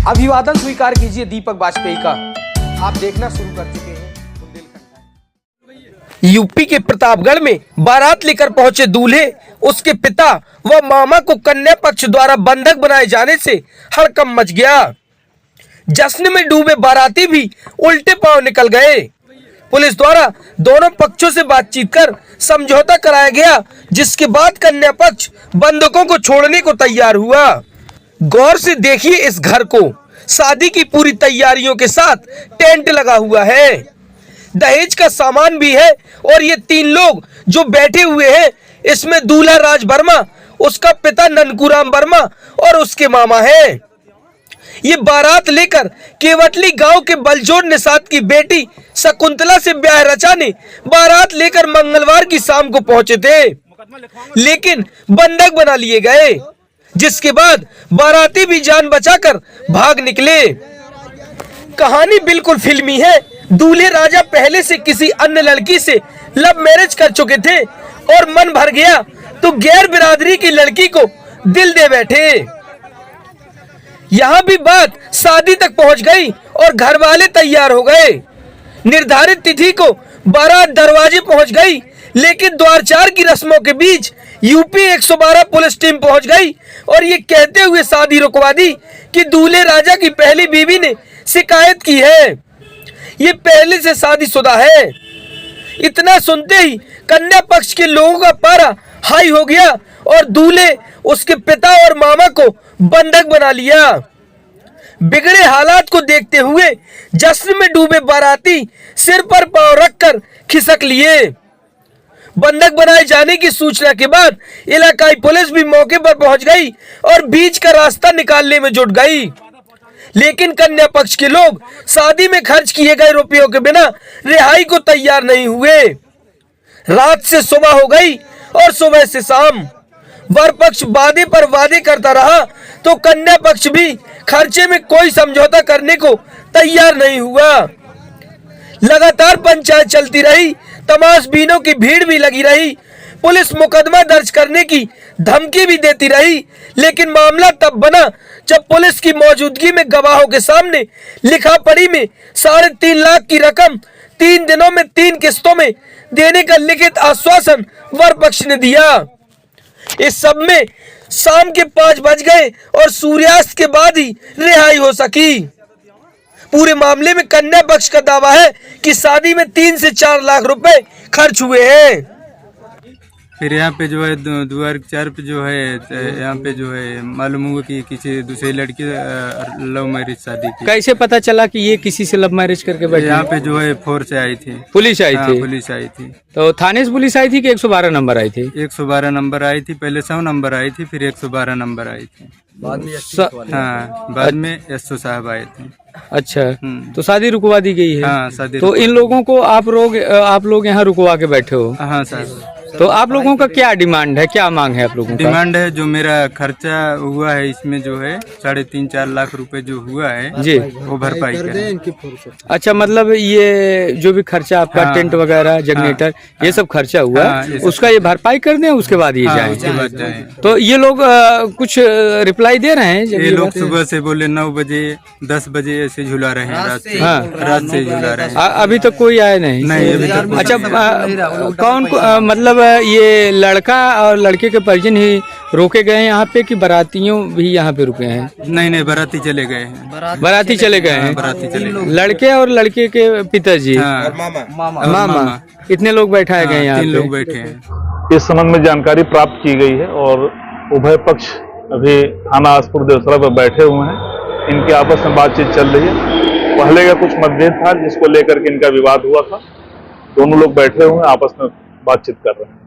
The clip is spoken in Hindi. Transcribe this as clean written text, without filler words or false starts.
अभिवादन स्वीकार कीजिए दीपक वाजपेयी का। आप देखना शुरू कर चुके हैं। यूपी के प्रतापगढ़ में बारात लेकर पहुंचे दूल्हे, उसके पिता व मामा को कन्या पक्ष द्वारा बंधक बनाए जाने से हड़कंप मच गया। जश्न में डूबे बाराती भी उल्टे पांव निकल गए। पुलिस द्वारा दोनों पक्षों से बातचीत कर समझौता कराया गया, जिसके बाद कन्या पक्ष बंधकों को छोड़ने को तैयार हुआ। गौर से देखिए इस घर को। शादी की पूरी तैयारियों के साथ टेंट लगा हुआ है, दहेज का सामान भी है और ये 3 लोग जो बैठे हुए हैं, इसमें दूल्हा राज वर्मा, उसका पिता ननकूराम वर्मा और उसके मामा हैं। ये बारात लेकर केवटली गांव के बलजोड़ निषाद की बेटी शकुंतला से ब्याह रचाने बारात लेकर मंगलवार की शाम को पहुंचे थे, लेकिन बंधक बना लिए गए, जिसके बाद बाराती भी जान बचाकर भाग निकले। कहानी बिल्कुल फिल्मी है। दूल्हे राजा पहले से किसी अन्य लड़की से लव मैरिज कर चुके थे और मन भर गया तो गैर बिरादरी की लड़की को दिल दे बैठे। यहाँ भी बात शादी तक पहुंच गई और घर वाले तैयार हो गए। निर्धारित तिथि को बारात दरवाजे पहुंच गई, लेकिन द्वारचार की रस्मों के बीच यूपी 112 पुलिस टीम पहुंच गई और ये कहते हुए शादी रुकवा दी कि दूल्हे राजा की पहली बीवी ने शिकायत की है, ये पहले से शादीशुदा है। इतना सुनते ही कन्या पक्ष के लोगों का पारा हाई हो गया और दूल्हे, उसके पिता और मामा को बंधक बना लिया। बिगड़े हालात को देखते हुए जश्न में डूबे बाराती सिर पर पांव रखकर खिसक लिए। बंधक बनाए जाने की सूचना के बाद इलाकाई पुलिस भी मौके पर पहुंच गई और बीच का रास्ता निकालने में जुट गई, लेकिन कन्या पक्ष के लोग शादी में खर्च किए गए रुपयों के बिना रिहाई को तैयार नहीं हुए। रात से सुबह हो गई और सुबह से शाम। वर पक्ष वादे पर वादे करता रहा तो कन्या पक्ष भी खर्चे में कोई समझौता करने को तैयार नहीं हुआ। लगातार पंचायत चलती रही, तमाशबीनों की भीड़ भी लगी रही, पुलिस मुकदमा दर्ज करने की धमकी भी देती रही, लेकिन मामला तब बना जब पुलिस की मौजूदगी में गवाहों के सामने लिखा पढ़ी में 3.5 लाख की रकम 3 दिनों में 3 किस्तों में देने का लिखित आश्वासन वर पक्ष ने दिया। इस सब में शाम के 5 बज गए और सूर्यास्त के बाद ही रिहाई हो सकी। पूरे मामले में कन्या पक्ष का दावा है कि शादी में 3 से 4 लाख रुपए खर्च हुए हैं। फिर यहाँ पे जो है द्वारचार पे जो है यहाँ पे जो है मालूम हुआ कि किसी दूसरी लड़की लव मैरिज शादी की। कैसे पता चला कि ये किसी से लव मैरिज करके बैठे? यहाँ पे जो है फोर्स से आई थी, पुलिस आई थी। पुलिस आई थी। तो थाने से पुलिस आई थी कि 112 नंबर आई थी? 112 नंबर आई थी। पहले 100 नंबर आई थी, फिर 112 नंबर आई थी। बाद में एसओ साहब आए थे। अच्छा, तो शादी रुकवा दी गई है? हाँ, शादी। तो इन लोगों को आप लोग यहाँ रुकवा के बैठे हो? हाँ सर। तो आप लोगों का क्या डिमांड है, क्या मांग है आप लोगों का? डिमांड है जो मेरा खर्चा हुआ है इसमें जो है 3.5-4 लाख रुपए जो हुआ है जी, वो भरपाई करें। अच्छा, मतलब ये जो भी खर्चा आपका टेंट वगैरह जनरेटर ये सब खर्चा हुआ उसका ये भरपाई कर दें, उसके बाद ये जाए। तो ये लोग कुछ रिप्लाई दे रहे हैं? ये लोग सुबह से बोले 9 बजे 10 बजे ऐसे झुला रहे हैं, रात से झुला रहे हैं। अभी तक कोई आया नहीं? नहीं। अच्छा, कौन मतलब ये लड़का और लड़के के परिजन ही रोके गए हैं यहाँ पे कि बारातियों भी यहाँ पे रुके हैं? नहीं, बाराती चले गए हैं। बाराती चले गए हैं? बाराती चले गए। लड़के और लड़के के पिताजी मामा कितने लोग बैठाए गए यहाँ? 3 लोग बैठे हैं। इस संबंध में जानकारी प्राप्त की गई है और उभय पक्ष अभी थाना आसपुर देवसरा पर बैठे हुए हैं। इनके आपस में बातचीत चल रही है। पहले का कुछ मतभेद था जिसको लेकर के इनका विवाद हुआ था। दोनों लोग बैठे हुए हैं, आपस में बातचीत कर रहे हैं।